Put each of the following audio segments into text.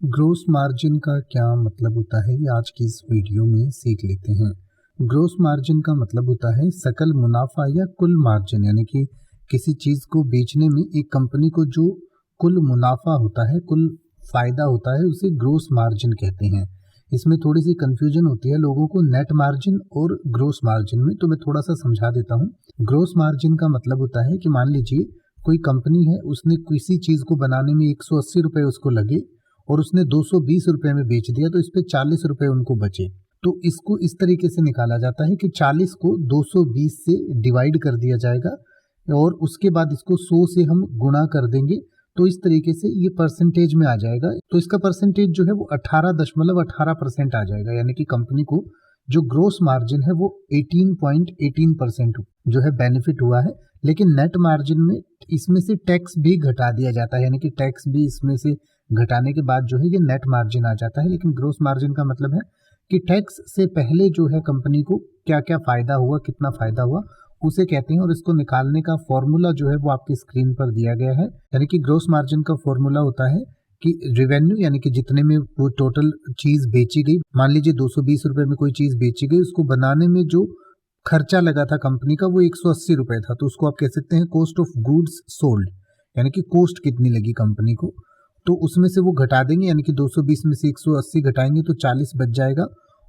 Gross margin का क्या मतलब होता है, ये आज की इस वीडियो में सीख लेते हैं। ग्रोस मार्जिन का मतलब होता है सकल मुनाफा या कुल मार्जिन, यानी कि किसी चीज़ को बेचने में एक कंपनी को जो कुल मुनाफा होता है, कुल फायदा होता है, उसे ग्रोस मार्जिन कहते हैं। इसमें थोड़ी सी कंफ्यूजन होती है लोगों को नेट मार्जिन और ग्रोस मार्जिन में, तो मैं थोड़ा सा समझा देता हूँ। ग्रोस मार्जिन का मतलब होता है कि मान लीजिए कोई कंपनी है, उसने किसी चीज़ को बनाने में 180 रुपये उसको लगे और उसने 220 रुपये में बेच दिया, तो इस पे 40 रुपये उनको बचे। तो इसको इस तरीके से निकाला जाता है कि 40 को 220 से डिवाइड कर दिया जाएगा और उसके बाद इसको 100 से हम गुणा कर देंगे, तो इस तरीके से ये परसेंटेज में आ जाएगा। तो इसका परसेंटेज जो है वो 18.18% आ जाएगा, यानी कि कंपनी को जो ग्रोस मार्जिन है वो 18.18% जो है बेनिफिट हुआ है। लेकिन नेट मार्जिन में इसमें से टैक्स भी घटा दिया जाता है, यानी कि टैक्स भी इसमें से घटाने के बाद जो है ये नेट मार्जिन आ जाता है। लेकिन ग्रोस मार्जिन का मतलब है कि टैक्स से पहले जो है कंपनी को क्या क्या फायदा हुआ, कितना फायदा हुआ, उसे कहते हैं। और इसको निकालने का फॉर्मूला जो है वो आपकी स्क्रीन पर दिया गया है। यानी कि ग्रोस मार्जिन का फॉर्मूला होता है कि रेवेन्यू, यानी कि जितने में वो टोटल चीज बेची गई, मान लीजिए 220 रुपए में कोई चीज बेची गई, उसको बनाने में जो खर्चा लगा था कंपनी का वो 180 रुपए था, तो उसको आप कह सकते हैं कॉस्ट ऑफ गुड्स सोल्ड, यानी कि कॉस्ट कितनी लगी कंपनी को, तो उसमें से वो घटा देंगे। यानी कि 220 में से 180 घटाएंगे तो 40 बच जाएगा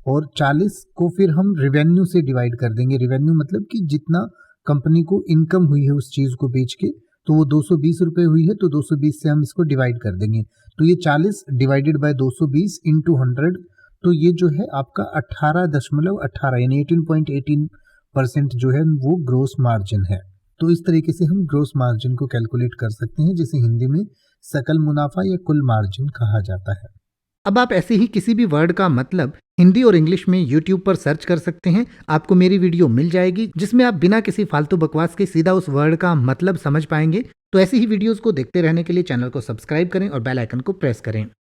और 40 को फिर हम रेवेन्यू से डिवाइड कर देंगे। रेवेन्यू मतलब कि जितना कंपनी को इनकम हुई है उस चीज को बेच के, तो वो 220 रुपये हुई है, तो 220 से हम इसको डिवाइड कर देंगे। तो ये 40 डिवाइडेड बाय 220 इंटू 100, तो ये जो है आपका 18.18 यानी 18.18% जो है वो ग्रोस मार्जिन है। तो इस तरीके से हम ग्रोस मार्जिन को कैलकुलेट कर सकते हैं, जिसे हिंदी में सकल मुनाफा या कुल मार्जिन कहा जाता है। अब आप ऐसे ही किसी भी वर्ड का मतलब हिंदी और इंग्लिश में YouTube पर सर्च कर सकते हैं। आपको मेरी वीडियो मिल जाएगी जिसमें आप बिना किसी फालतू बकवास के सीधा उस वर्ड का मतलब समझ पाएंगे। तो ऐसी ही वीडियोस को देखते रहने के लिए चैनल को सब्सक्राइब करें और बेल आइकन को प्रेस करें।